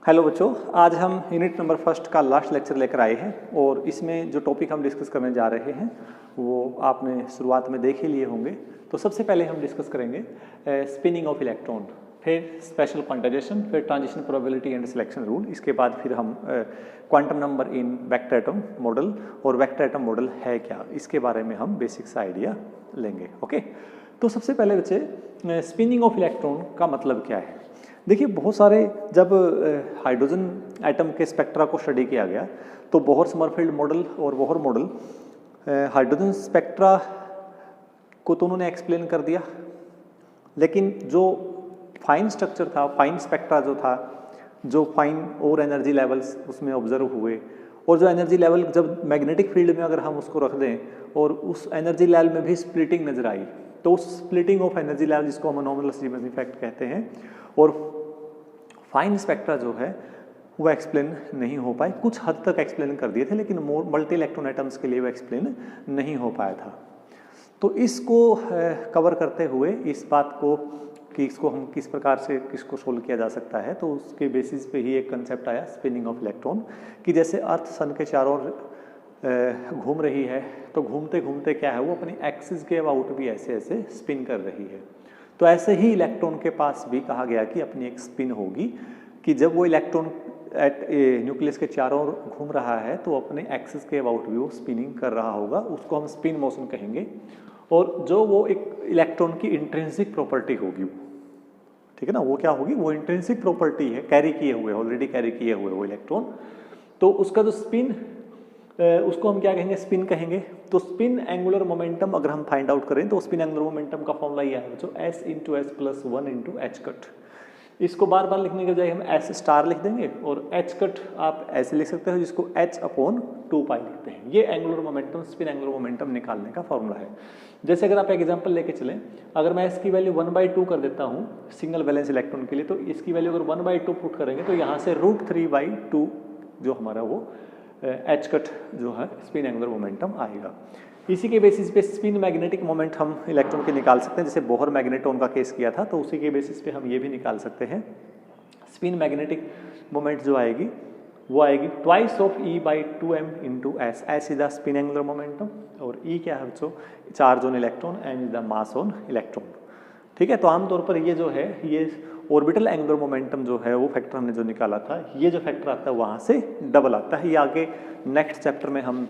Hello बच्चों, आज हम यूनिट नंबर फर्स्ट का लास्ट लेक्चर लेकर आए हैं और इसमें जो टॉपिक हम डिस्कस करने जा रहे हैं वो आपने शुरुआत में देख ही लिए होंगे। तो सबसे पहले हम डिस्कस करेंगे स्पिनिंग ऑफ इलेक्ट्रॉन, फिर स्पेशल क्वांटाइजेशन, फिर transition probability and selection rule. इसके बाद फिर हम quantum number in vector atom model और वेक्टर एटम मॉडल है क्या, इसके बारे में हम बेसिक सा आइडिया लेंगे। ओके, तो सबसे पहले बच्चे स्पिनिंग ऑफ इलेक्ट्रॉन का मतलब क्या है। देखिए, बहुत सारे जब हाइड्रोजन एटम के स्पेक्ट्रा को स्टडी किया गया तो बोहर समरफील्ड मॉडल और बोहर मॉडल हाइड्रोजन स्पेक्ट्रा को तो उन्होंने एक्सप्लेन कर दिया, लेकिन जो फाइन स्ट्रक्चर था, फाइन स्पेक्ट्रा जो था, जो फाइन और एनर्जी लेवल्स उसमें ऑब्जर्व हुए और जो एनर्जी लेवल जब मैग्नेटिक फील्ड में अगर हम उसको रख दें और उस एनर्जी लेवल में भी स्प्लिटिंग नजर आई तो उस स्प्लिटिंग ऑफ एनर्जी लेवल जिसको हम अनोमलस जीवन इफेक्ट कहते हैं और फाइन स्पेक्ट्रा जो है वो एक्सप्लेन नहीं हो पाए। कुछ हद तक एक्सप्लेन कर दिए थे लेकिन मल्टी इलेक्ट्रॉन एटम्स के लिए वो एक्सप्लेन नहीं हो पाया था। तो इसको कवर करते हुए इस बात को कि इसको हम किस प्रकार से किसको सोल्व किया जा सकता है, तो उसके बेसिस पे ही एक कंसेप्ट आया स्पिनिंग ऑफ इलेक्ट्रॉन कि जैसे अर्थ सन के चारों ओर घूम रही है तो घूमते घूमते क्या है वो अपनी एक्सिस के अबाउट भी ऐसे ऐसे स्पिन कर रही है। तो ऐसे ही इलेक्ट्रॉन के पास भी कहा गया कि अपनी एक स्पिन होगी कि जब वो इलेक्ट्रॉन न्यूक्लियस के चारों ओर घूम रहा है तो अपने एक्सिस के अबाउट भी वो स्पिनिंग कर रहा होगा, उसको हम स्पिन मोशन कहेंगे। और जो वो एक इलेक्ट्रॉन की इंट्रिंसिक प्रॉपर्टी होगी, ठीक है ना, वो क्या होगी, वो इंट्रिंसिक प्रॉपर्टी है, कैरी किए हुए, ऑलरेडी कैरी किए हुए वो इलेक्ट्रॉन, तो उसका जो स्पिन उसको हम क्या कहेंगे, स्पिन कहेंगे। तो स्पिन एंगुलर मोमेंटम अगर हम फाइंड आउट करें तो स्पिन एंगुलर मोमेंटम का फॉर्मूला ये है बच्चों, s into S plus 1 into H cut. इसको बार बार लिखने के बजाय हम एस स्टार लिख देंगे और एच कट आप ऐसे लिख सकते हो जिसको h अपॉन 2 पाई लिखते हैं। ये angular momentum, spin angular momentum निकालने का फॉर्मूला है। जैसे अगर आप एग्जांपल लेके चलें, अगर मैं इसकी वैल्यू 1/2 कर देता हूँ सिंगल वैलेंस इलेक्ट्रॉन के लिए, तो इसकी वैल्यू अगर 1/2 पुट करेंगे तो यहाँ से √3/2 जो हमारा वो एच कट जो है स्पिन एंगुलर मोमेंटम आएगा। इसी के बेसिस पे स्पिन मैग्नेटिक मोमेंट हम इलेक्ट्रॉन के निकाल सकते हैं, जैसे बोहर मैग्नेटॉन का केस किया था तो उसी के बेसिस पे हम ये भी निकाल सकते हैं। स्पिन मैग्नेटिक मोमेंट जो आएगी वो आएगी twice of E/2m into S. S is the spin angular momentum और E क्या है बच्चों, charge on electron, M is the mass on electron. ठीक है, तो आमतौर पर ये जो है ये ऑर्बिटल एंगुलर मोमेंटम जो है वो फैक्टर हमने जो निकाला था, ये जो फैक्टर आता है वहाँ से डबल आता है। ये आगे नेक्स्ट चैप्टर में हम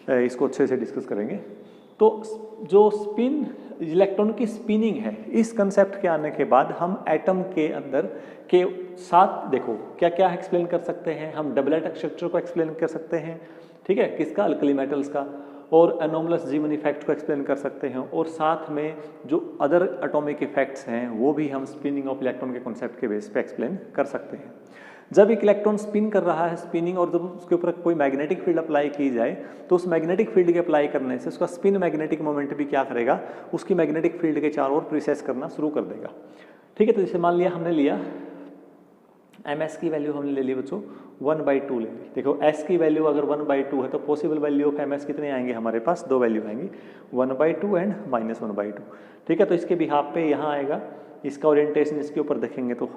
इसको अच्छे से डिस्कस करेंगे। तो जो स्पिन इलेक्ट्रॉन की स्पिनिंग है, इस कंसेप्ट के आने के बाद हम एटम के अंदर के साथ देखो क्या क्या एक्सप्लेन कर सकते हैं। हम डबल एटम स्ट्रक्चर को एक्सप्लेन कर सकते हैं, ठीक है, किसका, अल्कली मेटल्स का, और एनोमलस जीवन इफेक्ट को एक्सप्लेन कर सकते हैं, और साथ में जो अदर एटॉमिक इफेक्ट्स हैं वो भी हम स्पिनिंग ऑफ इलेक्ट्रॉन के कॉन्सेप्ट के बेस पे एक्सप्लेन कर सकते हैं। जब एक इलेक्ट्रॉन स्पिन कर रहा है, स्पिनिंग, और जब उसके ऊपर कोई मैग्नेटिक फील्ड अप्लाई की जाए तो उस मैग्नेटिक फील्ड के अप्लाई करने से उसका स्पिन मैग्नेटिक मोमेंट भी क्या करेगा, उसकी मैग्नेटिक फील्ड के चारों ओर प्रोसेस करना शुरू कर देगा। ठीक है, तो जैसे मान लिया हमने लिया ms की वैल्यू हमने ले ली बच्चों 1/2 ले ली। देखो s की वैल्यू अगर 1/2 है तो पॉसिबल वैल्यू ऑफ ms कितने आएंगे हमारे पास, 2 वैल्यू आएंगी, 1/2 एंड -1/2। ठीक है, तो इसके बिहाफ पे यहाँ आएगा, इसका ओरिएंटेशन इसके ऊपर देखेंगे तो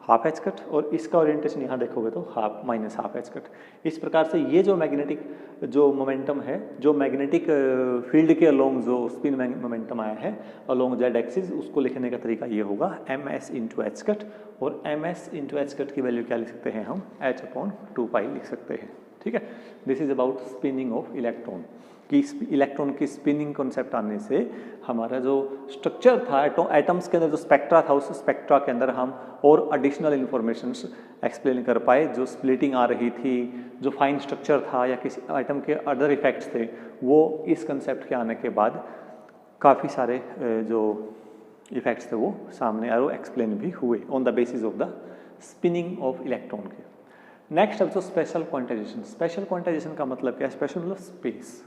हाफ एच कट, और इसका ओरिएंटेशन यहाँ देखोगे तो हाफ एच कट। इस प्रकार से ये जो मैग्नेटिक जो मोमेंटम है, जो मैग्नेटिक फील्ड के अलोंग जो स्पिन मोमेंटम आया है अलोंग जेड एक्सिस, उसको लिखने का तरीका ये होगा ms इंटू एच कट, और ms इंटू एच कट की वैल्यू क्या लिख सकते हैं हम, h अपॉन 2 पाई लिख सकते हैं। ठीक है, this is about spinning of electron, कि इलेक्ट्रॉन की स्पिनिंग कॉन्सेप्ट आने से हमारा जो स्ट्रक्चर था एटम्स के अंदर, जो स्पेक्ट्रा था, उस स्पेक्ट्रा के अंदर हम और एडिशनल इंफॉर्मेशन एक्सप्लेन कर पाए। जो स्प्लिटिंग आ रही थी, जो फाइन स्ट्रक्चर था या किसी आइटम के अदर इफेक्ट्स थे, वो इस कंसेप्ट के आने के बाद काफ़ी सारे जो इफेक्ट्स थे वो सामने आए, एक्सप्लेन भी हुए on the basis of the spinning of electron के। नेक्स्ट अब जो स्पेशल क्वांटाइजेशन। स्पेशल क्वांटाइजेशन का मतलब क्या है, स्पेशल मतलब स्पेस।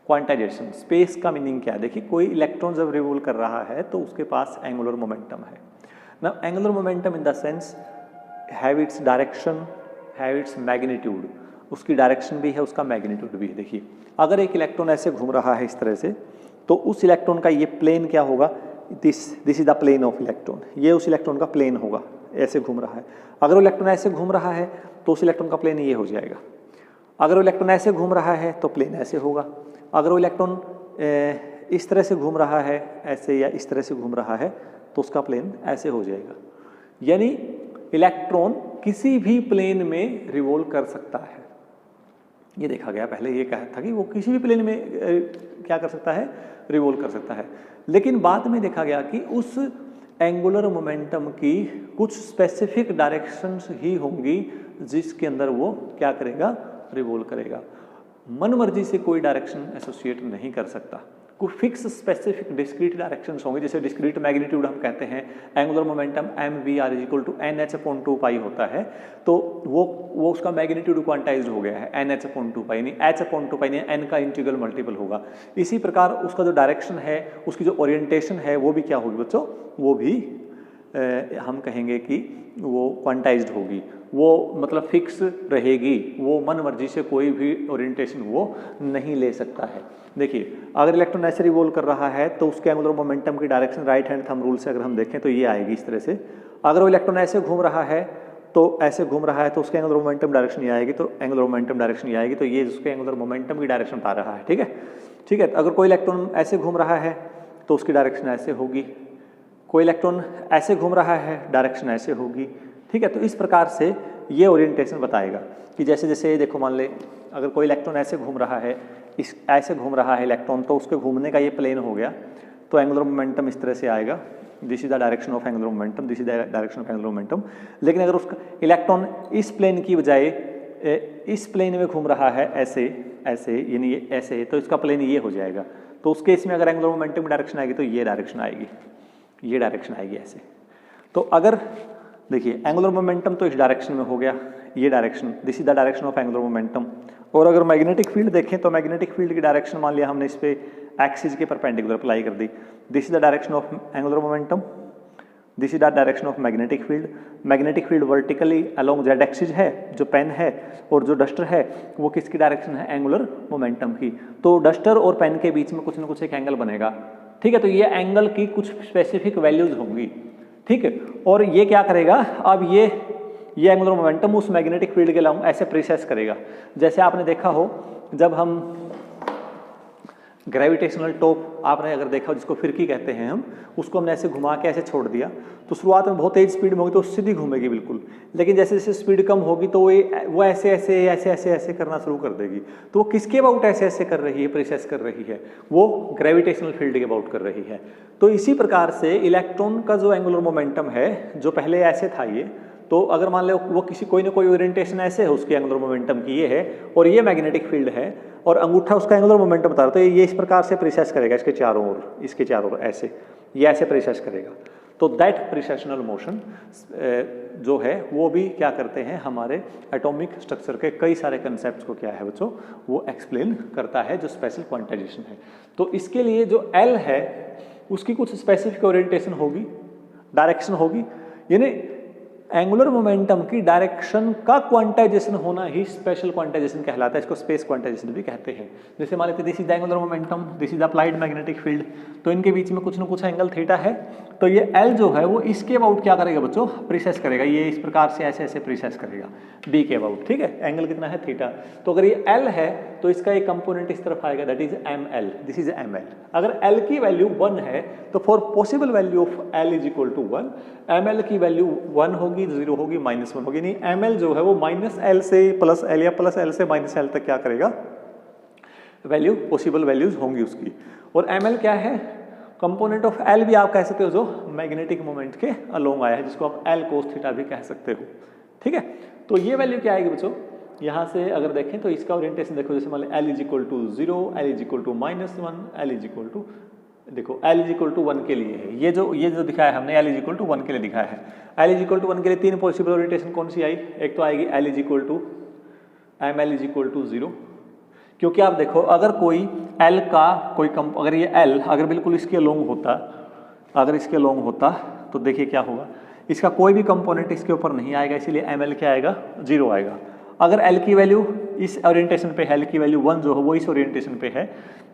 क्वांटाइजेशन, स्पेस का मीनिंग क्या है, देखिए कोई इलेक्ट्रॉन जब रिवॉल्व कर रहा है तो उसके पास एंगुलर मोमेंटम है ना। Angular momentum in the sense have its direction, have its magnitude, उसकी डायरेक्शन भी है, उसका मैग्नीट्यूड भी है। देखिए अगर एक इलेक्ट्रॉन ऐसे घूम रहा है इस तरह से, तो उस इलेक्ट्रॉन का ये प्लेन क्या होगा, this is the plane of electron, ये उस इलेक्ट्रॉन का प्लेन होगा ऐसे घूम रहा है। अगर वो इलेक्ट्रॉन ऐसे घूम रहा है तो उस इलेक्ट्रॉन का प्लेन ये हो जाएगा। अगर वो इलेक्ट्रॉन ऐसे घूम रहा है तो प्लेन ऐसे होगा। अगर वो इलेक्ट्रॉन इस तरह से घूम रहा है, ऐसे या इस तरह से घूम रहा है, तो उसका प्लेन ऐसे हो जाएगा। यानी इलेक्ट्रॉन किसी भी प्लेन में रिवॉल्व कर सकता है। ये देखा गया, पहले ये कहा था कि वो किसी भी प्लेन में क्या कर सकता है, रिवॉल्व कर सकता है। लेकिन बाद में देखा गया कि उस एंगुलर मोमेंटम की कुछ स्पेसिफिक डायरेक्शंस ही होंगी जिसके अंदर वो क्या करेगा, रिवॉल्व करेगा। मन मर्जी से कोई डायरेक्शन एसोसिएट नहीं कर सकता। कुछ फिक्स स्पेसिफिक डिस्क्रीट डायरेक्शंस होंगे, जैसे डिस्क्रीट मैग्नीट्यूड हम कहते हैं। एंगुलर मोमेंटम mvr = nh/2π होता है, तो वो उसका मैग्नीट्यूड क्वांटाइज्ड हो गया है nh/2π, यानी h/2π यानी n का इंटीग्रल मल्टीपल होगा। इसी प्रकार उसका जो डायरेक्शन है, उसकी जो ओरिएंटेशन है, वो भी क्या होगी बच्चों, वो भी हम कहेंगे कि वो क्वांटाइज्ड होगी, वो मतलब फिक्स रहेगी। वो मन मर्जी से कोई भी ओरिएंटेशन वो नहीं ले सकता है। देखिए, अगर इलेक्ट्रॉन ऐसे रिवॉल्व कर रहा है तो उसके एंगुलर मोमेंटम की direction right hand thumb rule से अगर हम देखें तो ये आएगी इस तरह से। अगर वो इलेक्ट्रॉन ऐसे घूम रहा है तो ऐसे घूम रहा है तो उसके एंगुलर मोमेंटम डायरेक्शन ये आएगी, तो एंगुलर मोमेंटम डायरेक्शन ये आएगी, तो ये उसके एंगुलर मोमेंटम की डायरेक्शन बता रहा है। ठीक है, ठीक है। अगर कोई इलेक्ट्रॉन ऐसे घूम रहा है तो उसकी डायरेक्शन ऐसे होगी। कोई इलेक्ट्रॉन ऐसे घूम रहा है, डायरेक्शन ऐसे होगी। ठीक है, तो इस प्रकार से ये ओरिएंटेशन बताएगा कि जैसे जैसे ये देखो, मान ले अगर कोई इलेक्ट्रॉन ऐसे घूम रहा है, इस ऐसे घूम रहा है इलेक्ट्रॉन, तो उसके घूमने का ये प्लेन हो गया, तो एंगुलर मोमेंटम इस तरह से आएगा। This is the direction of angular momentum, this is the direction of angular momentum. लेकिन अगर उसका इलेक्ट्रॉन इस प्लेन की बजाय इस प्लेन में घूम रहा है, ऐसे ऐसे, यानी ये ऐसे, तो इसका प्लेन ये हो जाएगा। तो उस केस में अगर एंगुलर मोमेंटम की डायरेक्शन आएगी तो ये डायरेक्शन आएगी, ये डायरेक्शन आएगी ऐसे। तो अगर देखिए एंगुलर मोमेंटम तो इस डायरेक्शन में हो गया, ये direction, this is the direction of angular momentum. और अगर मैग्नेटिक फील्ड देखें तो मैग्नेटिक फील्ड की डायरेक्शन मान लिया हमने इस पे एक्सिस के परपेंडिकुलर अप्लाई कर दी। This is the direction of angular momentum, this is the direction of magnetic field. Magnetic field vertically along Z axis है, जो पेन है, और जो डस्टर है वो किसकी डायरेक्शन है, एंगुलर मोमेंटम की। तो डस्टर और पेन के बीच में कुछ ना कुछ एक एंगल बनेगा। ठीक है, तो ये एंगल की कुछ स्पेसिफिक वैल्यूज होंगी। ठीक है, और ये क्या करेगा, अब ये एंगुलर मोमेंटम उस मैग्नेटिक फील्ड के अलाउंग ऐसे प्रेसेस करेगा। जैसे आपने देखा हो, जब हम ग्रेविटेशनल टॉप आपने अगर देखा हो, जिसको फिरकी कहते हैं हम, उसको हमने ऐसे घुमा के ऐसे छोड़ दिया, तो शुरुआत में बहुत तेज स्पीड में होगी तो सीधी घूमेगी बिल्कुल, लेकिन जैसे जैसे स्पीड कम होगी तो वो ऐसे ऐसे ऐसे ऐसे ऐसे करना शुरू कर देगी। तो वो किसके अबाउट ऐसे ऐसे कर रही है, प्रेसेस कर रही है, वो ग्रेविटेशनल फील्ड के अबाउट कर रही है। तो इसी प्रकार से इलेक्ट्रॉन का जो एंगुलर मोमेंटम है, जो पहले ऐसे था ये, तो अगर मान लो वो किसी कोई ना कोई ओरिएंटेशन ऐसे है उसकी एंगुलर मोमेंटम की, ये है, और ये मैग्नेटिक फील्ड है, और अंगूठा उसका एंगुलर मोमेंटम बता रहा, तो ये इस प्रकार से प्रेसेस करेगा इसके चारों ओर, इसके चारों ओर ऐसे, ये ऐसे प्रेसेस करेगा। तो दैट प्रिसेशनल मोशन जो है वो भी क्या करते हैं, हमारे एटॉमिक स्ट्रक्चर के कई सारे कंसेप्ट्स को क्या है बच्चों, वो एक्सप्लेन करता है, जो स्पेशल क्वांटाइजेशन है। तो इसके लिए जो एल है उसकी कुछ स्पेसिफिक ओरिएंटेशन होगी, डायरेक्शन होगी, यानी एंगुलर मोमेंटम की डायरेक्शन का क्वांटाइजेशन होना ही स्पेशल क्वांटाइजेशन कहलाता है। इसको स्पेस क्वांटाइजेशन भी कहते हैं। जैसे मान लेते हैं this is the angular momentum, this is the applied magnetic field, तो इनके बीच में कुछ ना कुछ एंगल थीटा है, तो ये एल जो है वो इसके अबाउट क्या करेगा बच्चों, प्रीसेस करेगा, ये इस प्रकार से ऐसे ऐसे प्रीसेस करेगा डी के अबाउट। ठीक है, एंगल कितना है, थीटा। तो अगर ये एल है तो इसका एक कंपोनेंट इस तरफ आएगा, that is M L, this is M L. अगर एल की वैल्यू 1 है तो for possible value of L is equal to 1, M L की वैल्यू 1 होगी, 0 होगी, -1 होगी। नहीं, एम एल जो है वो -L से +L या +L से -L तक क्या करेगा, वैल्यू, पॉसिबल वैल्यूज होंगी उसकी। और एम एल क्या है, कंपोनेंट ऑफ एल भी आप कह सकते हो, जो मैग्नेटिक मोमेंट के अलोंग आया है, जिसको आप एल कोस थीटा भी कह सकते हो। ठीक है, तो ये वैल्यू क्या आएगी बच्चों, यहाँ से अगर देखें तो इसका ओरिएंटेशन देखो, जैसे मान लो L is equal to 0, L is equal to -1, L is equal to, देखो एल इज इक्वल टू 1 के लिए है, ये जो दिखाया है हमने, एल इज इक्वल टू 1 के लिए दिखाया है। एल इज इक्वल टू 1 के लिए 3 पॉसिबल ओरिएंटेशन कौन सी आई, एक तो आएगी L is equal to M L is equal to 0, क्योंकि आप देखो अगर कोई एल का कोई अगर ये एल अगर बिल्कुल इसके लॉन्ग होता, अगर इसके लॉन्ग होता तो देखिए क्या होगा, इसका कोई भी कंपोनेंट इसके ऊपर नहीं आएगा, इसीलिए एम एल क्या आएगा, 0 आएगा। अगर एल की वैल्यू इस ओरिएंटेशन पे है, एल की वैल्यू 1 जो है वो इस ओरिएंटेशन पे है,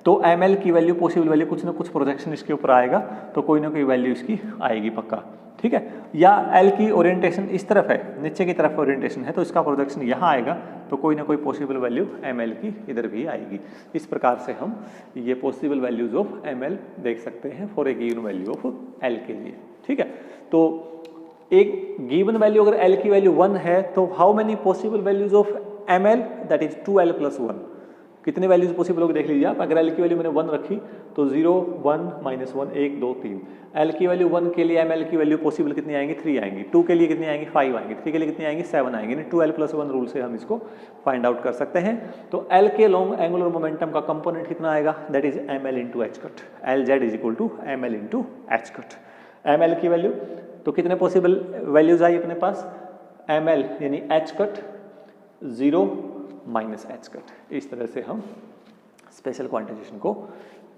तो एम एल की वैल्यू, पॉसिबल वैल्यू, कुछ ना कुछ प्रोजेक्शन इसके ऊपर आएगा, तो कोई ना कोई वैल्यू इसकी आएगी पक्का। ठीक है, या एल की ओरिएंटेशन इस तरफ है, नीचे की तरफ ओरिएंटेशन है, तो इसका प्रोजेक्शन यहाँ आएगा, तो कोई ना कोई पॉसिबल वैल्यू एम एल की इधर भी आएगी। इस प्रकार से हम ये possible values of M L देख सकते हैं for a given value of L के लिए। ठीक है, तो एक गिवन वैल्यू अगर एल की वैल्यू 1 है तो how many possible values of M L, that is 2l + 1। कितने वैल्यूज पॉसिबल होगी देख लीजिए आप। अगर एल की वैल्यू मैंने 1 रखी तो 0 1 -1 1 2 3। एल की वैल्यू 1 के लिए एम एल की वैल्यू पॉसिबल कितनी आएंगी, 3 आएंगी। 2 के लिए कितनी आएंगी, 5 आएंगी। 3 के लिए कितनी आएंगी, 7 आएंगी। 2l + 1 रूल से हम इसको फाइंड आउट कर सकते हैं। तो एल के लॉन्ग एंगुलर मोमेंटम का कंपोनेंट कितना आएगा, that is ml × h cut. LZ = ml × h cut. ml की वैल्यू तो कितने पॉसिबल वैल्यूज आई अपने पास, ml यानी h कट 0 -h कट। इस तरह से हम स्पेशल क्वांटाइजेशन को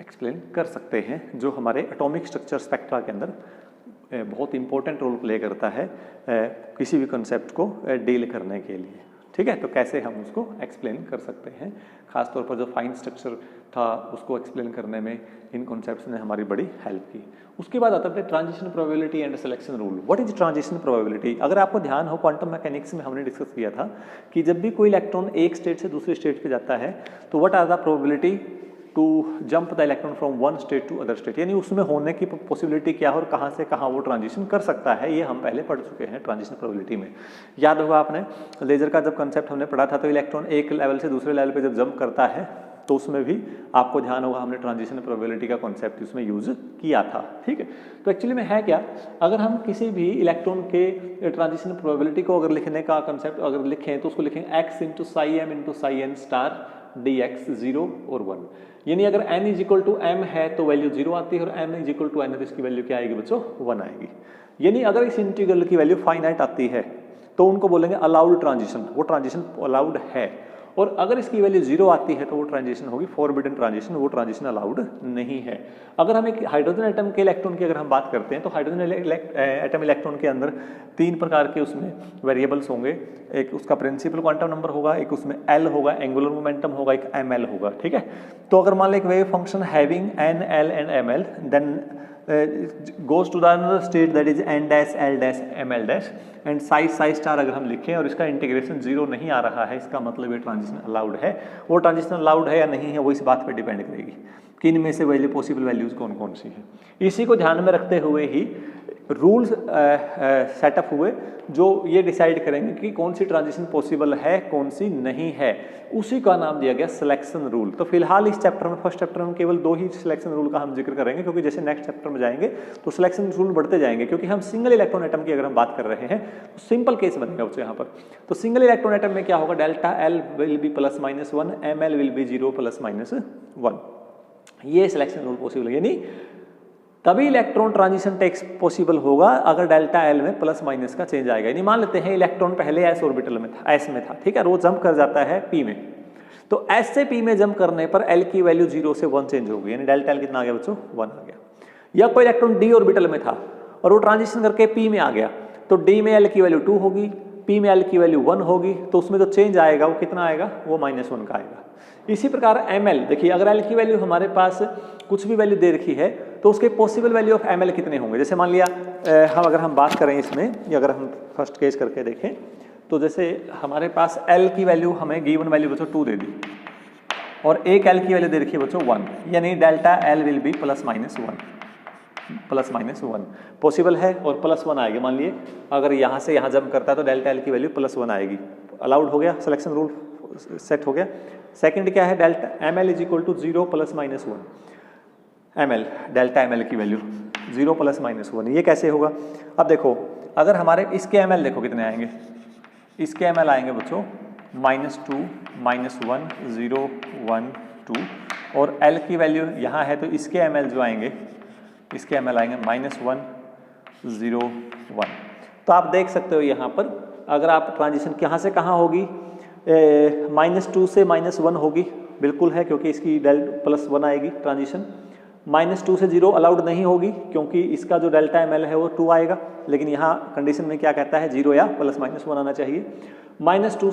एक्सप्लेन कर सकते हैं, जो हमारे एटॉमिक स्ट्रक्चर स्पेक्ट्रा के अंदर बहुत इंपॉर्टेंट रोल प्ले करता है किसी भी कंसेप्ट को डील करने के लिए। ठीक है, तो कैसे हम उसको एक्सप्लेन कर सकते हैं, खासतौर पर जो फाइन स्ट्रक्चर था उसको एक्सप्लेन करने में इन कॉन्सेप्ट्स ने हमारी बड़ी हेल्प की। उसके बाद आता है transition probability and selection rule. What is transition probability? अगर आपको ध्यान हो, क्वांटम मैकेनिक्स में हमने डिस्कस किया था कि जब भी कोई इलेक्ट्रॉन एक स्टेट से दूसरे स्टेट पे जाता है तो what are the probability to jump the electron from one state to other state, यानी उसमें होने की पॉसिबिलिटी क्या है और कहाँ से कहाँ वो ट्रांजिशन कर सकता है, ये हम पहले पढ़ चुके हैं ट्रांजिशन प्रोबेबिलिटी में। याद होगा आपने लेजर का जब कंसेप्ट हमने पढ़ा था, तो इलेक्ट्रॉन एक लेवल से दूसरे लेवल पे जब जंप करता है तो उसमें भी आपको ध्यान होगा हमने ट्रांजिशन प्रोबेबिलिटी का कॉन्सेप्ट उसमें यूज किया था। ठीक है, तो एक्चुअली में है क्या, अगर हम किसी भी इलेक्ट्रॉन के ट्रांजिशन प्रोबेबिलिटी को अगर लिखने का कंसेप्ट अगर लिखें तो उसको लिखेंगे x × ψm × ψn star dx 0 और 1। यानी अगर n = m है तो वैल्यू 0 आती है, और m = n है तो इसकी वैल्यू क्या आएगी बच्चों, 1 आएगी। यानी अगर इस इंटीग्रल की वैल्यू फाइनाइट आती है तो उनको बोलेंगे अलाउड ट्रांजिशन, वो ट्रांजिशन अलाउड है। और अगर इसकी वैल्यू 0 आती है तो वो ट्रांजिशन होगी फॉरबिडन ट्रांजिशन, वो ट्रांजिशन अलाउड नहीं है। अगर हम एक हाइड्रोजन एटम के इलेक्ट्रॉन की अगर हम बात करते हैं तो हाइड्रोजन एटम इलेक्ट्रॉन के अंदर 3 प्रकार के उसमें वेरिएबल्स होंगे। एक उसका प्रिंसिपल क्वांटम नंबर होगा, एक उसमें L होगा, एंगुलर मोमेंटम होगा, एक ml होगा। ठीक है, तो अगर मान लें एक wave function having n, l and ml then goes to the another state that is n dash l dash ml dash and psi star अगर हम लिखें और इसका इंटीग्रेशन 0 नहीं आ रहा है, इसका मतलब ये ट्रांजिशन अलाउड है। वो ट्रांजिशन अलाउड है या नहीं है वो इस बात पे डिपेंड करेगी कि इनमें से वैल्यू पॉसिबल वैल्यूज कौन कौन सी है। इसी को ध्यान में रखते हुए ही रूल्स सेटअप हुए जो ये डिसाइड करेंगे कि कौन सी ट्रांजिशन पॉसिबल है कौन सी नहीं है, उसी का नाम दिया गया सिलेक्शन रूल। तो फिलहाल इस चैप्टर में, फर्स्ट चैप्टर में केवल 2 ही सिलेक्शन रूल का हम जिक्र करेंगे, क्योंकि जैसे नेक्स्ट चैप्टर में जाएंगे तो सिलेक्शन रूल बढ़ते जाएंगे, क्योंकि हम सिंगल इलेक्ट्रॉन एटम की अगर हम बात कर रहे हैं तो सिंपल केस बनेगा बच्चों यहाँ पर। तो सिंगल इलेक्ट्रॉन एटम में क्या होगा, delta L will be +-1, ml will be 0 +-1। ये सिलेक्शन रूल पॉसिबल है, यानी तभी इलेक्ट्रॉन ट्रांजिशन टेक्स पॉसिबल होगा अगर डेल्टा एल में +- का चेंज आएगा। यानी मान लेते हैं इलेक्ट्रॉन पहले एस ऑर्बिटल में था, एस में था, ठीक है, वो जंप कर जाता है पी में, तो एस से पी में जंप करने पर एल की वैल्यू 0 से 1 चेंज होगी, यानी डेल्टा एल कितना आ गया बच्चों, 1 आ गया। या कोई इलेक्ट्रॉन डी ऑर्बिटल में था और वो ट्रांजिशन करके पी में आ गया, तो डी में एल की वैल्यू 2 होगी, पी में एल की वैल्यू 1 होगी, तो उसमें जो चेंज आएगा वो कितना आएगा, वो -1 का आएगा। इसी प्रकार ml, देखिए अगर l की वैल्यू हमारे पास कुछ भी वैल्यू दे रखी है तो उसके पॉसिबल वैल्यू ऑफ ml कितने होंगे। जैसे मान लिया हम बात करें इसमें, या अगर हम फर्स्ट केस करके देखें तो जैसे हमारे पास l की वैल्यू हमें गिवन वैल्यू बच्चों 2 दे दी और एक l की वैल्यू दे रखी है बच्चों 1, यानी delta l will be +-1 possible है और +1 आएगी। मान लिए अगर यहाँ से यहाँ जंप करता है तो डेल्टा l की वैल्यू +1 आएगी, अलाउड हो गया, सिलेक्शन रूल सेट हो गया। सेकंड क्या है, delta ml = 0 +-1, ml delta ml की वैल्यू 0 +-1, ये कैसे होगा। अब देखो अगर हमारे इसके ml देखो कितने आएंगे, इसके ml आएंगे बच्चों -2 -1 0 1 2, और l की वैल्यू यहाँ है तो इसके ml जो आएंगे, इसके ml आएंगे -1 0 1। तो आप देख सकते हो यहाँ पर अगर आप ट्रांजिशन कहाँ से कहाँ होगी, -2 से -1 होगी, बिल्कुल है, क्योंकि इसकी +1 आएगी ट्रांजिशन। -2 से 0 अलाउड नहीं होगी क्योंकि इसका जो डेल्टा ml है वो 2 आएगा, लेकिन यहाँ कंडीशन में क्या कहता है, 0 या +-1 आना चाहिए। -2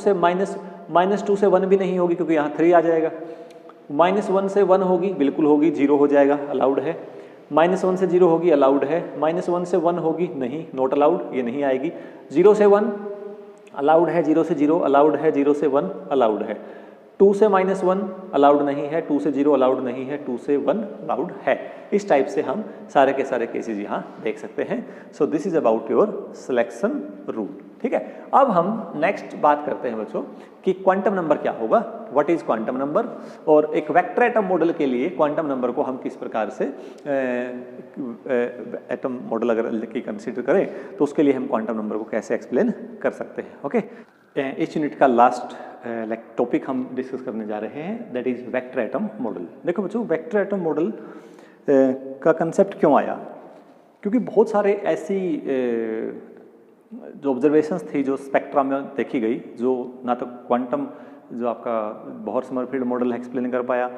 से 1 भी नहीं होगी क्योंकि यहाँ 3 आ जाएगा। -1 से 1 होगी, बिल्कुल होगी, 0 हो जाएगा, अलाउड है। -1 से 0 होगी अलाउड है, -1 से 1 होगी नहीं, नॉट अलाउड, ये नहीं आएगी। 0 से 1 अलाउड है, 0 से 0 अलाउड है, 0 से 1 अलाउड है। 2 से -1 अलाउड नहीं है, 2 से 0 अलाउड नहीं है, 2 से 1 अलाउड है। इस टाइप से हम सारे के सारे केसेस यहाँ देख सकते हैं। So this is about your selection rule. ठीक है, अब हम नेक्स्ट बात करते हैं बच्चों कि क्वांटम नंबर क्या होगा, व्हाट इज क्वांटम नंबर, और एक वेक्टर एटम मॉडल के लिए क्वांटम नंबर को हम किस प्रकार से एटम मॉडल अगर की कंसीडर करें तो उसके लिए हम क्वांटम नंबर को कैसे एक्सप्लेन कर सकते हैं। ओके, इस यूनिट का लास्ट टॉपिक हम डिस्कस करने जा रहे हैं, that is vector atom model. देखो बच्चों, वेक्टर एटम मॉडल का कंसेप्ट क्यों आया, क्योंकि बहुत सारे ऐसी जो ऑब्जर्वेशंस थी जो स्पेक्ट्रा में देखी गई, जो ना तो क्वांटम जो आपका बोहर समरफील्ड मॉडल एक्सप्लेन कर पाया,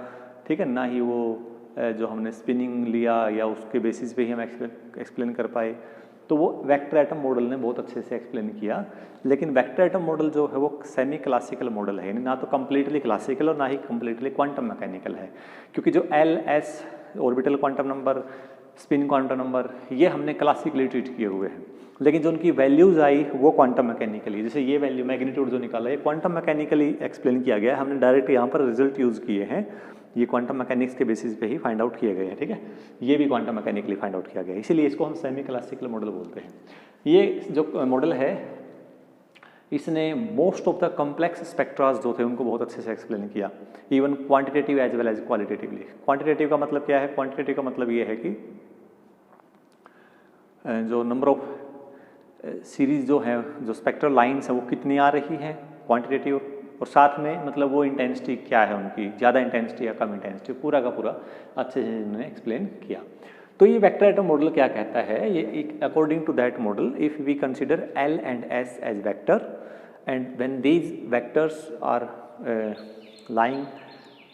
ठीक है, ना ही वो जो हमने स्पिनिंग लिया या उसके बेसिस पे ही हम एक्सप्लेन कर पाए। तो वो वेक्टर एटम मॉडल ने बहुत अच्छे से एक्सप्लेन किया। लेकिन वेक्टर एटम मॉडल जो है वो सेमी क्लासिकल मॉडल है, यानी ना तो कम्प्लीटली क्लासिकल और ना ही कम्प्लीटली क्वांटम मैकेनिकल है, क्योंकि जो L S orbital quantum number, spin quantum number, ये हमने क्लासिकली ट्रीट किए हुए हैं, लेकिन जो उनकी वैल्यूज आई वो क्वांटम मैकेनिकली, जैसे ये वैल्यू मैग्नीट्यूड जो निकाला है क्वांटम मैकेनिकली एक्सप्लेन किया गया है, हमने डायरेक्ट यहाँ पर रिजल्ट यूज़ किए हैं, ये क्वांटम मैकेनिक्स के बेसिस पे ही फाइंड आउट किए गए हैं। ठीक है, ये भी क्वांटम मैकेनिकली फाइंड आउट किया गया है, इसीलिए इसको हम सेमी क्लासिकल मॉडल बोलते हैं। ये जो मॉडल है इसने most of the complex spectras जो थे उनको बहुत अच्छे से एक्सप्लेन किया, even quantitative as well as qualitatively. Quantitative का मतलब क्या है, क्वांटिटेटिव का मतलब ये है कि जो नंबर ऑफ सीरीज जो है, जो स्पेक्ट्रल लाइन्स है वो कितनी आ रही हैं क्वांटिटेटिव, और साथ में मतलब वो इंटेंसिटी क्या है उनकी, ज़्यादा इंटेंसिटी या कम इंटेंसिटी, पूरा का पूरा अच्छे से इन्होंने एक्सप्लेन किया। तो ये वेक्टर एटम मॉडल क्या कहता है, ये according to that model if we consider L and S as vector and when these vectors are lying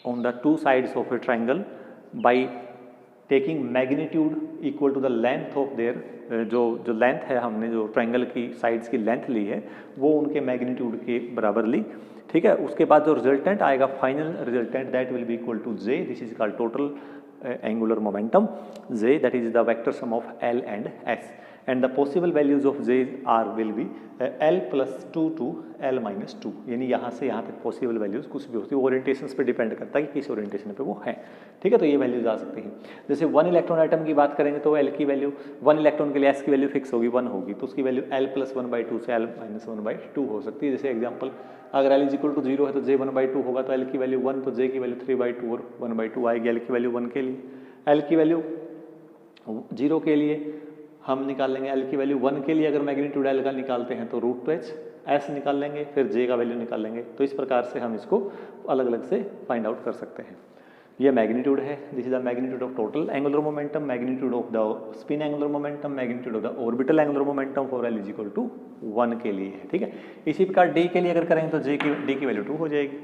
on the two sides of a triangle by taking magnitude equal to the length of there, जो length है हमने जो triangle की sides की length ली है वो उनके magnitude के बराबर ली। ठीक है, उसके बाद जो रिजल्टेंट आएगा, final resultant, that will be equal to J, this is called total angular momentum J, that is the vector sum of L and S, and the possible values of J R will be L plus 2 to L minus 2, यानी यहाँ से यहाँ तक possible values कुछ भी होती है, orientation पे डिपेंड करता है कि किस ओरिएंटेशन पे वो है। ठीक है, तो ये वैल्यूज आ सकती हैं। जैसे 1 इलेक्ट्रॉन एटम की बात करेंगे तो L की वैल्यू 1 इलेक्ट्रॉन के लिए S की वैल्यू फिक्स होगी, 1 होगी, तो उसकी वैल्यू L plus 1/2 से L minus 1/2 हो सकती है। जैसे एग्जाम्पल, अगर L इज इक्वल टू 0 है तो J 1/2 होगा, तो L की वैल्यू 1, तो J की वैल्यू 3/2 और 1/2 आएगी। L की वैल्यू 1 के लिए, L की वैल्यू 0 के लिए हम निकाल लेंगे, L की वैल्यू 1 के लिए अगर मैग्नीट्यूड L का निकालते हैं तो √2h S निकाल लेंगे, फिर J का वैल्यू निकाल लेंगे। तो इस प्रकार से हम इसको अलग अलग से फाइंड आउट कर सकते हैं। ये मैग्नीट्यूड है, this is the magnitude of total angular momentum, magnitude of the spin angular momentum, magnitude of the orbital angular momentum for L is equal to 1 के लिए है। ठीक है, इसी प्रकार D के लिए अगर करें तो D की वैल्यू 2 हो जाएगी,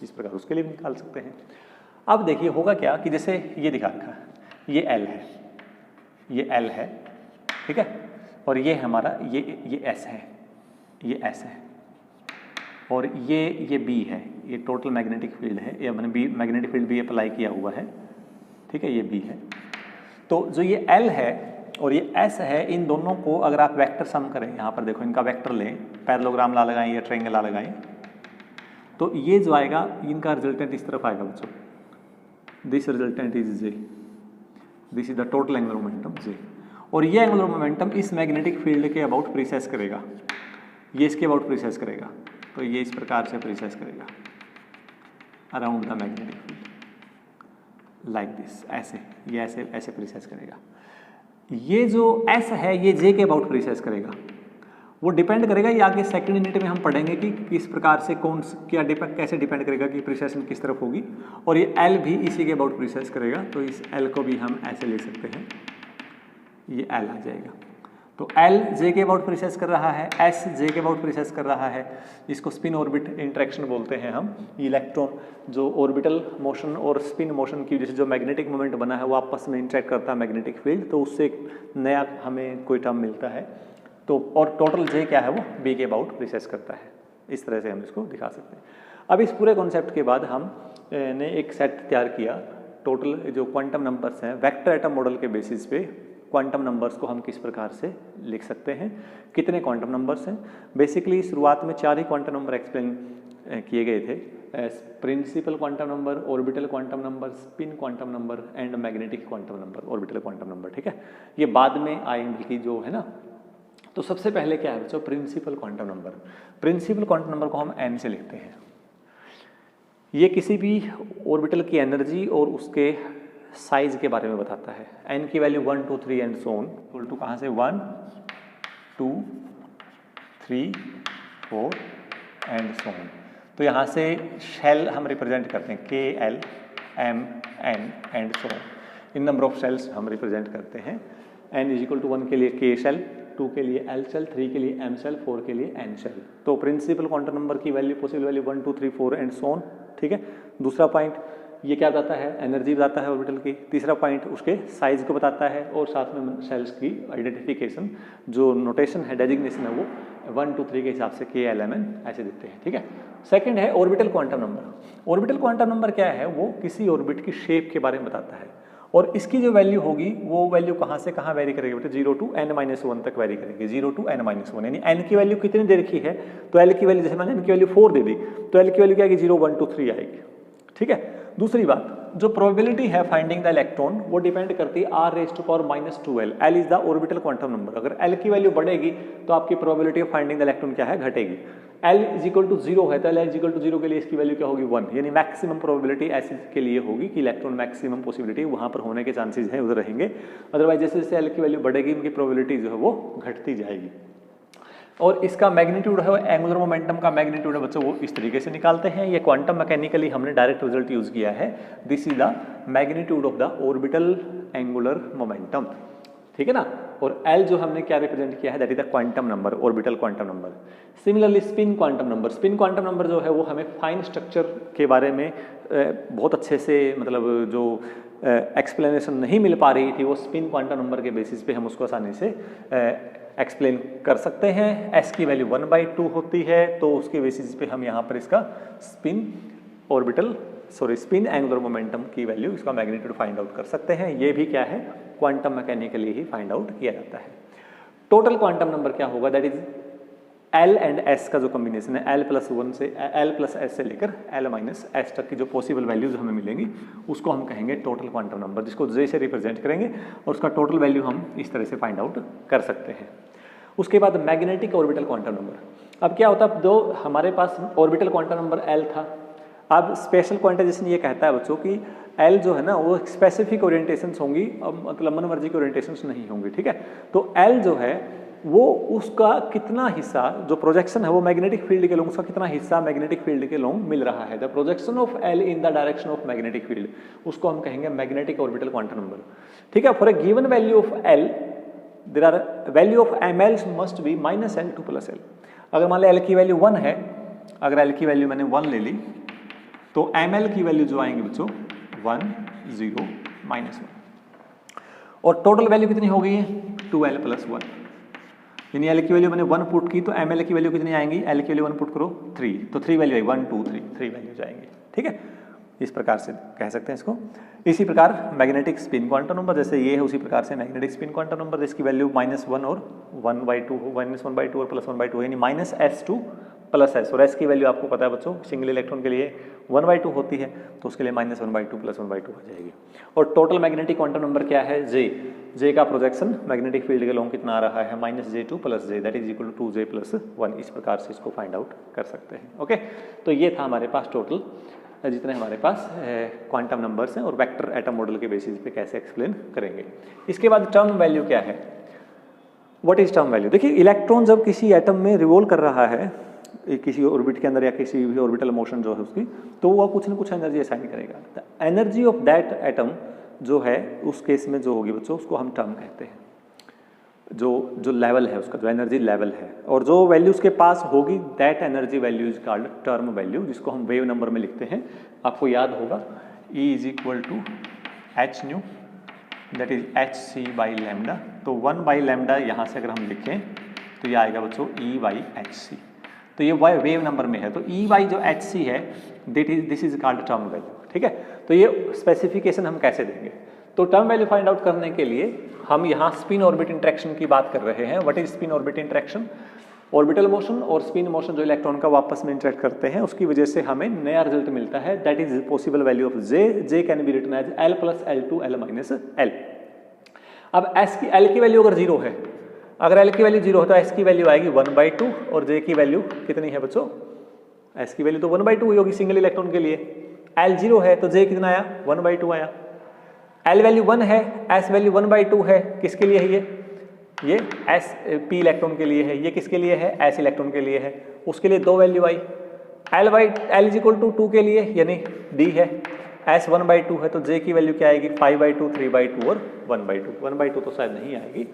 इस प्रकार उसके लिए भी निकाल सकते हैं। अब देखिए होगा क्या कि जैसे ये दिखा रखा है, ये L है, ये L है, ठीक है, और ये हमारा ये S है, ये S है, और ये B है, ये टोटल मैग्नेटिक फील्ड है, ये मैंने B मैग्नेटिक फील्ड भी अप्लाई किया हुआ है। ठीक है, ये B है। तो जो ये L है और ये S है, इन दोनों को अगर आप वेक्टर सम करें, यहाँ पर देखो इनका वेक्टर लें, पैरेललोग्राम ला लगाएं या ट्रायंगल ला लगाएं, तो ये जो आएगा इनका रिजल्टेंट इस तरफ आएगा बच्चों, this resultant is J, this is the total angular momentum J, और ये एंगुलर मोमेंटम इस मैग्नेटिक फील्ड के अबाउट प्रीसेस करेगा, ये इसके अबाउट प्रीसेस करेगा, तो ये इस प्रकार से प्रीसेस करेगा around the magnetic field like this, ऐसे ये ऐसे प्रीसेस करेगा। ये जो S है ये J के अबाउट प्रीसेस करेगा, वो डिपेंड करेगा, ये आगे सेकंड यूनिट में हम पढ़ेंगे कि किस प्रकार से कैसे डिपेंड करेगा कि प्रीसेशन किस तरफ होगी, और ये L भी इसी के अबाउट प्रीसेस करेगा, तो इस L को भी हम ऐसे ले सकते हैं, ये L आ जाएगा। तो L J के अबाउट प्रीसेस कर रहा है, S J के अबाउट प्रीसेस कर रहा है, इसको स्पिन ऑर्बिट इंटरेक्शन बोलते हैं हम। इलेक्ट्रॉन जो ऑर्बिटल मोशन और स्पिन मोशन की वजह से जो मैग्नेटिक मोमेंट बना है वो आपस में इंटरेक्ट करता है मैग्नेटिक फील्ड, तो उससे एक नया हमें कोई टर्म मिलता है। तो और टोटल J क्या है वो B के अबाउट प्रीसेस करता है। इस तरह से हम इसको दिखा सकते हैं। अब इस पूरे कॉन्सेप्ट के बाद हम ने एक सेट तैयार किया टोटल जो क्वांटम नंबर्स हैं वेक्टर एटम मॉडल के बेसिस पे क्वांटम नंबर्स को हम किस प्रकार से लिख सकते हैं, कितने क्वांटम नंबर्स हैं। बेसिकली शुरुआत में 4 ही क्वांटम नंबर एक्सप्लेन किए गए थे, principal quantum number, orbital quantum number, spin quantum number and magnetic quantum number, orbital quantum number, ठीक है। ये बाद में आएंगे बल्कि जो है ना। तो सबसे पहले क्या है बच्चों, principal quantum number. Principal quantum number को हम n से लिखते हैं। ये किसी भी ऑर्बिटल की एनर्जी और उसके साइज के बारे में बताता है। n की value 1 2 3 and so on, equal to कहाँ से 1 2 3 4 एंड सो ऑन। तो यहाँ से शेल हम रिप्रेजेंट करते हैं k l m n and so on, in number of shells हम रिप्रेजेंट करते हैं। n इज इक्वल टू 1 के लिए k शेल, 2 के लिए l शेल, 3 के लिए m शेल, 4 के लिए n शेल। तो प्रिंसिपल क्वांटम नंबर की value, possible value 1 2 3 4 and so on, ठीक है। दूसरा पॉइंट ये क्या बताता है, एनर्जी बताता है ऑर्बिटल की। तीसरा पॉइंट उसके साइज को बताता है और साथ में शेल्स की आइडेंटिफिकेशन, जो नोटेशन है, डेजिग्नेशन है, वो 1 2 3 के हिसाब से k l m n ऐसे दिखते हैं, ठीक है। सेकंड है orbital quantum number. Orbital quantum number क्या है, वो किसी ऑर्बिट की शेप के बारे में बताता है और इसकी जो वैल्यू होगी वो वैल्यू कहाँ से कहाँ वेरी करेगी बेटे, 0 to n-1 तक वेरी करेगी। 0 to n-1 यानी n की वैल्यू कितनी दे रखी है, तो l की वैल्यू, जैसे मैंने n की वैल्यू 4 दे दी तो l की वैल्यू क्या आएगी, 0 1 2 3 आएगी, ठीक है। दूसरी बात, जो प्रोबेबिलिटी है फाइंडिंग द इलेक्ट्रॉन वो डिपेंड करती है r⁻⁻2l। l is the orbital quantum number. अगर l की वैल्यू बढ़ेगी तो आपकी probability of finding the electron क्या है, घटेगी। l इज इक्वल टू 0 है तो l इज इक्वल टू 0 के लिए इसकी वैल्यू क्या होगी, 1, यानी मैक्सिमम प्रोबेबिलिटी ऐसे के लिए होगी कि इलेक्ट्रॉन मैक्सिमम पॉसिबिलिटी वहां पर होने के चांसेस हैं, उधर रहेंगे। अदरवाइज जैसे जैसे l की वैल्यू बढ़ेगी उनकी प्रोबेबिलिटी जो है वो घटती जाएगी। और इसका मैग्नीट्यूड है, एंगुलर मोमेंटम का मैग्नीट्यूड है बच्चों, वो इस तरीके से निकालते हैं। ये क्वांटम मैकेनिकली हमने डायरेक्ट रिजल्ट यूज किया है। This is the magnitude of the orbital angular momentum, ठीक है ना। और L जो हमने क्या रिप्रेजेंट किया है, that is the quantum number, orbital quantum number. Similarly spin quantum number, spin quantum number जो है वो हमें फाइन स्ट्रक्चर के बारे में बहुत अच्छे से, मतलब जो एक्सप्लेनेशन नहीं मिल पा रही थी, वो स्पिन क्वांटम नंबर के बेसिस पे हम उसको आसानी से एक्सप्लेन कर सकते हैं। S की वैल्यू 1/2 होती है, तो उसके बेसिस पे हम यहाँ पर इसका spin orbital spin angular momentum की वैल्यू, इसका मैग्नीट्यूड फाइंड आउट कर सकते हैं। ये भी क्या है, क्वांटम मैकेनिकली ही फाइंड आउट किया जाता है। टोटल क्वांटम नंबर क्या होगा, that is L and S का जो कॉम्बिनेशन है, L+1 से L+S से लेकर L-S तक की जो पॉसिबल वैल्यूज हमें मिलेंगी उसको हम कहेंगे टोटल क्वांटम नंबर, जिसको J से रिप्रेजेंट करेंगे और उसका टोटल वैल्यू हम इस तरह से फाइंड आउट कर सकते हैं। उसके बाद मैग्नेटिक ऑर्बिटल क्वांटम नंबर। अब क्या होता है, जो हमारे पास ऑर्बिटल क्वांटम नंबर L था, अब स्पेशल क्वांटाइजेशन ये कहता है बच्चों कि L जो है ना वो स्पेसिफिक ओरिएंटेशंस होंगी, मतलब मनमर्जी की ओरिएंटेशंस नहीं होंगी, ठीक है। तो L जो है वो उसका कितना हिस्सा, जो प्रोजेक्शन है वो मैग्नेटिक फील्ड के लोग, उसका कितना हिस्सा मैग्नेटिक फील्ड के लोग मिल रहा है, the projection of L in the direction of magnetic field, उसको हम कहेंगे मैग्नेटिक ऑर्बिटल क्वांटम नंबर, ठीक है। For a given value of L there are value of ml must be -L2 + L। अगर मान लिया L की वैल्यू 1 है, अगर L की वैल्यू मैंने 1 ले ली तो ml की वैल्यू जो आएंगे बच्चों 1 0 -1, और टोटल वैल्यू कितनी हो गई है 2L + 1, यानी L की वैल्यू मैंने 1 पुट की तो ml की वैल्यू कितनी आएंगी, L की वैल्यू 1 पुट करो 3, तो 3 वैल्यू आएगी 1 2 3 वैल्यू जाएंगी, ठीक है। इस प्रकार से कह सकते हैं इसको। इसी प्रकार मैग्नेटिक स्पिन क्वांटम नंबर, जैसे ये है उसी प्रकार से मैग्नेटिक स्पिन क्वांटम नंबर, जिसकी वैल्यू -1 और 1/2 -1/2 और +1/2 यानी -S2 + S, और S की वैल्यू आपको पता है बच्चों सिंगल इलेक्ट्रॉन के लिए 1/2 होती है, तो उसके लिए -1/2 +1/2 हो जाएगी। और टोटल मैग्नेटिक क्वांटम नंबर क्या है, J का प्रोजेक्शन मैग्नेटिक फील्ड के लोग कितना आ रहा है, -J2 + J, that is equal to 2J + 1। इस प्रकार से इसको फाइंड आउट कर सकते हैं, ओके। तो ये था हमारे पास टोटल जितने हमारे पास क्वांटम नंबर्स हैं और वेक्टर एटम मॉडल के बेसिस पे कैसे एक्सप्लेन करेंगे। इसके बाद टर्म वैल्यू क्या है, व्हाट इज टर्म वैल्यू। देखिए इलेक्ट्रॉन जब किसी एटम में रिवॉल्व कर रहा है, किसी ऑर्बिट के अंदर या किसी भी ऑर्बिटल मोशन जो है उसकी, तो वह कुछ ना कुछ एनर्जी असाइन करेगा। The energy of that atom जो है उस केस में जो होगी बच्चों उसको हम टर्म कहते हैं, जो लेवल है उसका, जो एनर्जी लेवल है, और जो वैल्यू उसके पास होगी that energy value is called term value, जिसको हम वेव नंबर में लिखते हैं। आपको याद होगा E is equal to h nu, that is hc/λ। तो 1/λ यहाँ से अगर हम लिखें तो ये आएगा बच्चों E/hc। तो ये वेव नंबर में है, तो E/hc है, this is called term value, ठीक है। तो ये स्पेसिफिकेशन हम कैसे देंगे? तो टर्म वैल्यू फाइंड आउट करने के लिए हम यहाँ स्पिन ऑर्बिट इंटरेक्शन की बात कर रहे हैं। What is spin orbit interaction? Orbital motion और स्पिन मोशन जो इलेक्ट्रॉन का आपस में इंटरेक्ट करते हैं, उसकी वजह से हमें नया रिजल्ट मिलता है, that is possible value of J can be written as L plus L2 L minus L। अब S की L की वैल्यू अगर 0 है, अगर L की वैल्यू 0 है तो S की वैल्यू आएगी 1/2 और J की वैल्यू कितनी है बच्चों? S की वैल्यू तो 1/2 ही होगी सिंगल इलेक्ट्रॉन के लिए। L 0 है तो J कितना आया? 1/2 आया। L वैल्यू 1 है, S वैल्यू 1/2 है, किसके लिए है ये S P इलेक्ट्रॉन के लिए है, ये किसके लिए है? S इलेक्ट्रॉन के लिए है। उसके लिए 2 वैल्यू आई। L इज इक्वल टू 2 के लिए यानी D है, S 1/2 है तो J की वैल्यू क्या आएगी? 5/2, 3/2 और 1/2। 1/2 तो शायद नहीं आएगी,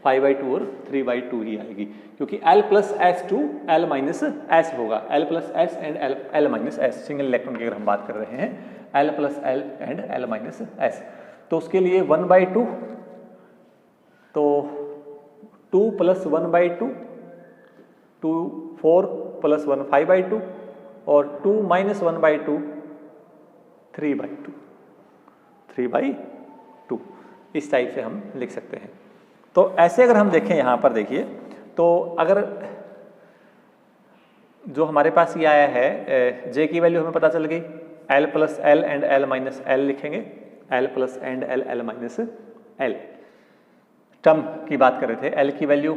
5/2 और 3/2 ही आएगी, क्योंकि L plus S to L minus S होगा। L plus S and L minus S, single electron की अगर हम बात कर रहे हैं, L plus L and L minus S, तो उसके लिए 1/2, तो 2 प्लस 1/2, 2 4 प्लस 1 5/2 और 2 माइनस 1/2 3/2, 3/2 इस टाइप से हम लिख सकते हैं। तो ऐसे अगर हम देखें यहाँ पर देखिए, तो अगर जो हमारे पास ये आया है J की वैल्यू हमें पता चल गई, L plus L and L minus L लिखेंगे, L plus and L minus L। Term की बात कर रहे थे, L की वैल्यू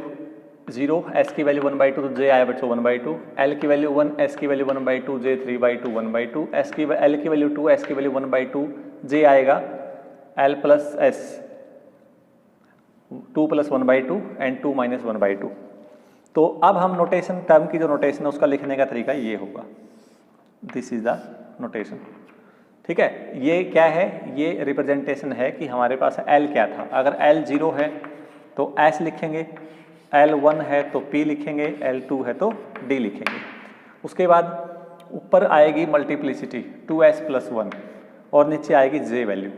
0, S की वैल्यू 1/2 तो J आया बच्चों 1/2, L की वैल्यू 1, S की वैल्यू 1/2, J 3/2 1/2, L की वैल्यू 2, S की वैल्यू 1/2, J आएगा L plus S 2 plus 1/2 and 2 minus 1/2। तो अब हम नोटेशन, टर्म की जो नोटेशन है उसका लिखने का तरीका ये होगा, दिस इज द नोटेशन, ठीक है। ये क्या है? ये रिप्रेजेंटेशन है कि हमारे पास L क्या था। अगर L 0 है तो S लिखेंगे, L 1 है तो P लिखेंगे, L 2 है तो D लिखेंगे। उसके बाद ऊपर आएगी मल्टीप्लिसिटी 2S प्लस 1 और नीचे आएगी J वैल्यू।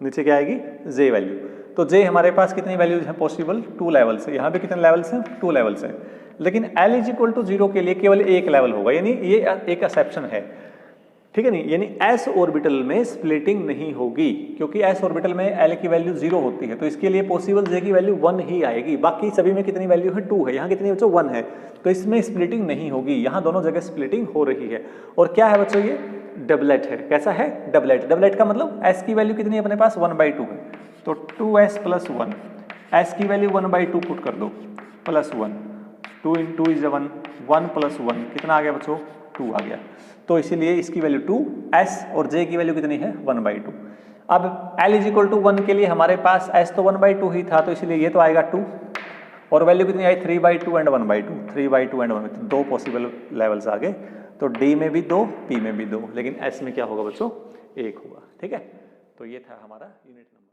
नीचे क्या आएगी? J value. तो J हमारे पास कितनी वैल्यूज हैं पॉसिबल? 2 लेवल्स है। यहाँ पे कितने लेवल्स हैं? 2 लेवल्स हैं। लेकिन L इज इक्वल टू 0 के लिए केवल एक लेवल होगा, यानी ये एक एक्सेप्शन है, ठीक है नहीं, यानी S ऑर्बिटल में स्प्लिटिंग नहीं होगी, क्योंकि S ऑर्बिटल में L की वैल्यू 0 होती है, तो इसके लिए पॉसिबल J की वैल्यू 1 ही आएगी। बाकी सभी में कितनी वैल्यू है? 2 है। यहाँ कितनी बच्चों? 1 है, तो इसमें स्प्लिटिंग नहीं होगी। यहाँ दोनों जगह स्प्लिटिंग हो रही है। और क्या है बच्चों? ये डबलेट है। कैसा है? डबलेट। डबलेट का मतलब S की वैल्यू कितनी है अपने पास? 1/2 है, तो 2S प्लस 1, S की वैल्यू 1/2 पुट कर दो, प्लस 1, 2 × 2 इज 1, 1 प्लस 1 कितना आ गया बच्चों? 2 आ गया। तो इसीलिए इसकी वैल्यू 2, S और J की वैल्यू कितनी है? 1/2। अब L इज इक्वल टू 1 के लिए हमारे पास S तो 1/2 ही था, तो इसलिए ये तो आएगा 2, और वैल्यू कितनी आई? 3/2 एंड 1/2, 3/2 एंड 1/2, 2 पॉसिबल लेवल्स आ गए। तो D में भी 2, P में भी 2, लेकिन S में क्या होगा बच्चों? 1 होगा, ठीक है। तो ये था हमारा यूनिट नंबर।